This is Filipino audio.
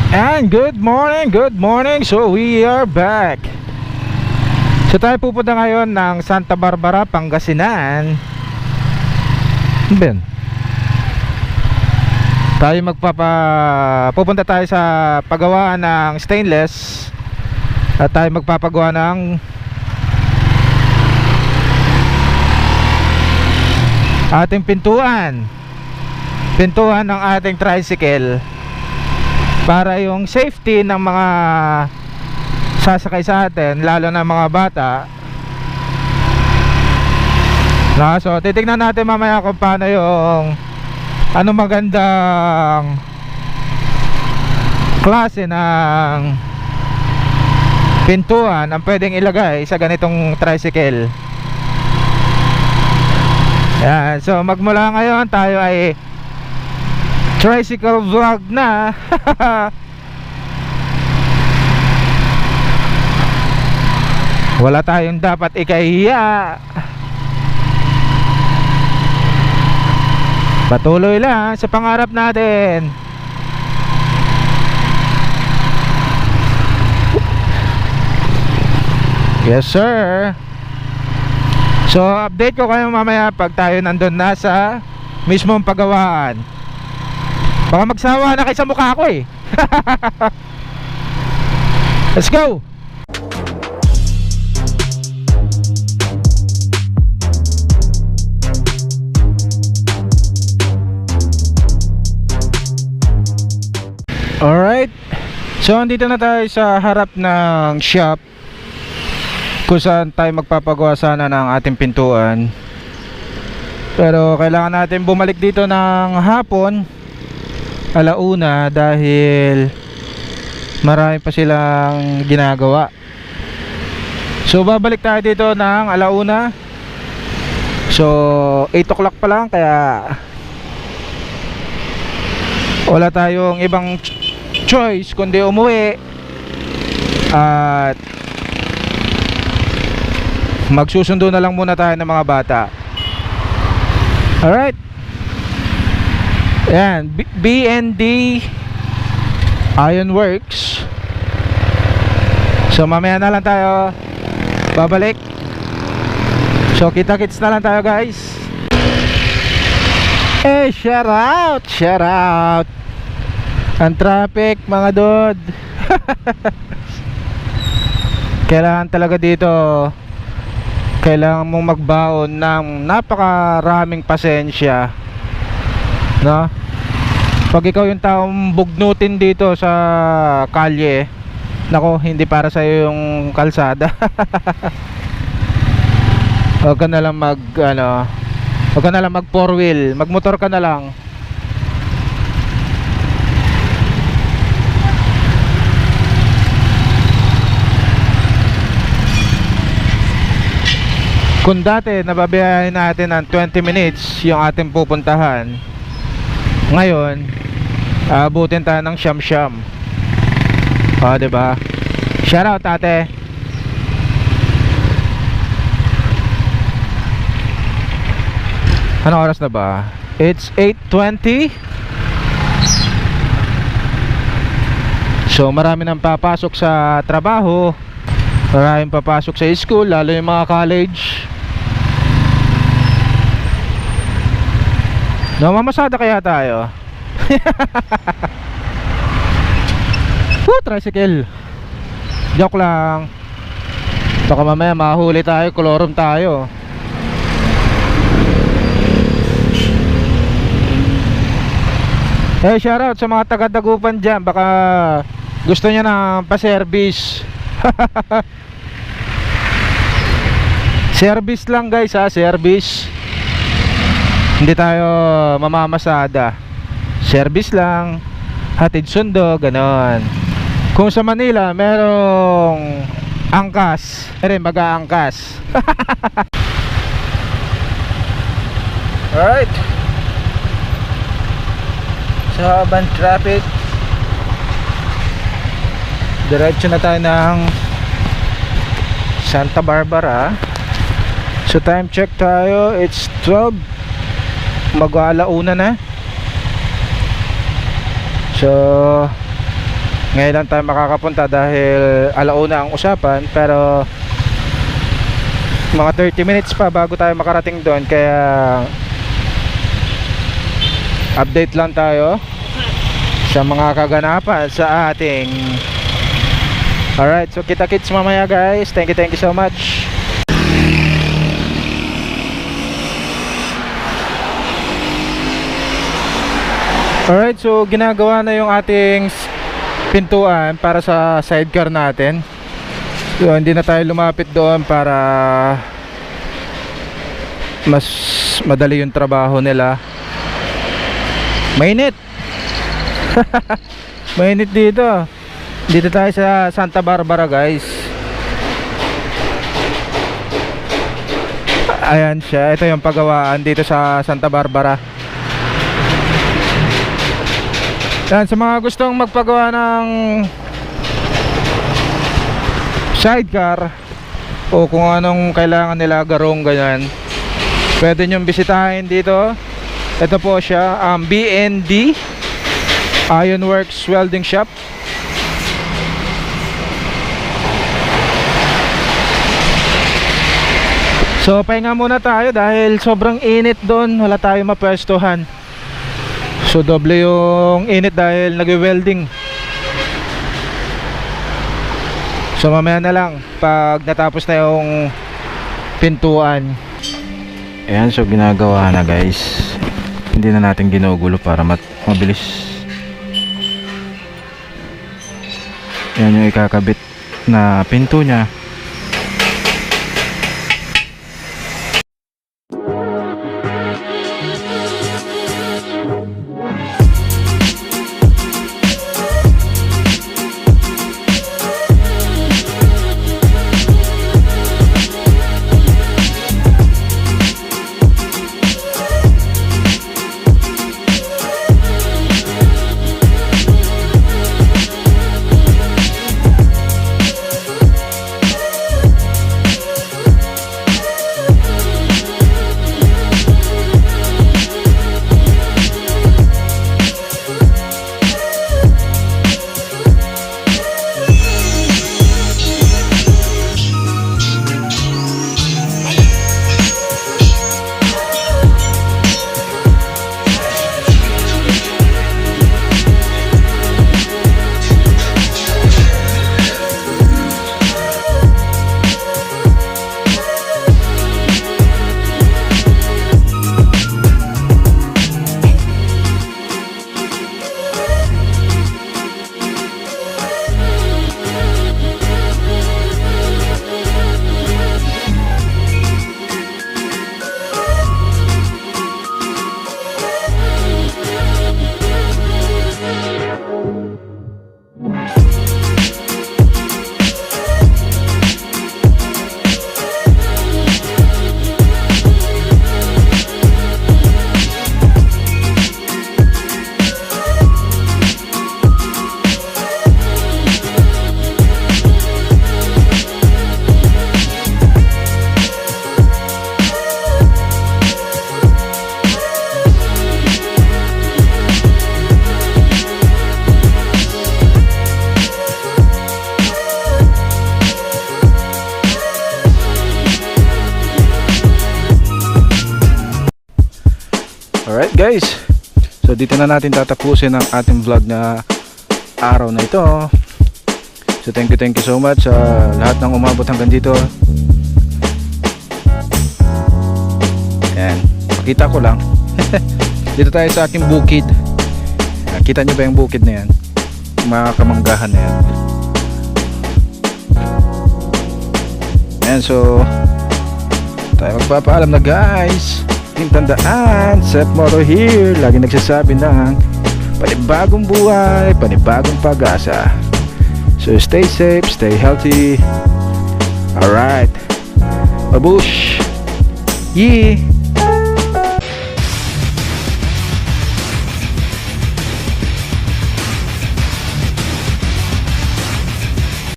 And good morning. So we are back. So tayo pupunta ngayon ng Santa Barbara, Pangasinan. Ben, tayo pupunta tayo sa paggawaan ng stainless. At tayo magpapagawa ng ating pintuan ng ating tricycle, para yung safety ng mga sasakay sa atin, lalo na mga bata. So titignan natin mamaya kung paano yung magandang klase ng pintuan ang pwedeng ilagay sa ganitong tricycle. Yan. So magmula ngayon tayo ay tricycle vlog na. Wala tayong dapat ikahiya. Patuloy lang sa pangarap natin. Yes sir. So update ko kayo mamaya pag tayo nandun na sa mismong paggawaan. Baka magsawa na kayo sa mukha ko eh. Let's go. Alright. So andito na tayo sa harap ng shop kung saan tayo magpapagawa sana ng ating pintuan. Pero kailangan natin bumalik dito ng hapon, alauna, dahil marami pa silang ginagawa. So babalik tayo dito ng alauna. So 8 o'clock pa lang, kaya wala tayong ibang choice kundi umuwi at magsusundo na lang muna tayo ng mga bata. Alright. Ayan, BND Ironworks. So mamaya na lang tayo babalik. So kita-kits na lang tayo guys. Shout out ang traffic mga dod. Kailangan talaga dito, kailangan mong magbaon ng napakaraming pasensya, no? Pag ikaw yung taong bugnutin dito sa kalye, nako, hindi para sa'yo yung kalsada. Huwag ka na lang huwag ka na lang mag 4-wheel, magmotor ka na lang. Kung dati nababiyahin natin ng 20 minutes yung ating pupuntahan, ngayon abutin tayo ng siyam-siyam. Diba? Shout out ate. Anong oras na ba? It's 8:20. So marami nang papasok sa trabaho, maraming papasok sa school, lalo yung mga college. Namamasada kaya tayo? Tricycle. Joke lang. Baka mamaya mahuli tayo, kolorum tayo. Shoutout sa mga taga-Dagupan dyan. Baka gusto niya ng pa-service. Service lang guys ha, service. Hindi tayo mamamasada. Service lang, hatid sundo, ganon. Kung sa Manila merong angkas, mag-aangkas. Alright. Sa habang traffic, diretso na tayo ng Santa Barbara. So time check tayo, it's 12, mag-alauna na. So Ngayon lang tayo makakapunta dahil alauna ang usapan, pero mga 30 minutes pa bago tayo makarating doon, kaya update lang tayo sa mga kaganapan sa ating. Alright, so kita-kits mamaya guys. Thank you so much. Alright, so ginagawa na yung ating pintuan para sa sidecar natin. So hindi na tayo lumapit doon para mas madali yung trabaho nila. Mainit. Mainit dito. Dito tayo sa Santa Barbara guys. Ayan siya. Ito yung paggawaan dito sa Santa Barbara. Yan, sa mga gustong magpagawa ng sidecar o kung anong kailangan nila, garong ganyan, pwede nyong bisitahin dito. Ito po siya, BND Ironworks Welding Shop. So pahinga muna tayo dahil sobrang init doon, wala tayong mapwestuhan. So doble yung init dahil nagwe-welding. So mamaya na lang pag natapos na yung pintuan. Ayan, so ginagawa na guys. Hindi na natin ginugulo para mabilis. Ayan yung ikakabit na pinto niya. Alright guys, so dito na natin tatapusin ang ating vlog na araw na ito. So thank you so much sa lahat ng umabot hanggang dito. Ayan, pakita ko lang. Dito tayo sa ating bukid. Kita nyo ba yung bukid na yan? Mga kamanggahan na yan. Ayan, so tayo magpapaalam na guys. Yung tandaan, Seth Moro here, lagi nagsasabi ng panibagong buhay, panibagong pag-asa. So stay safe, stay healthy. Alright, babush. Yee.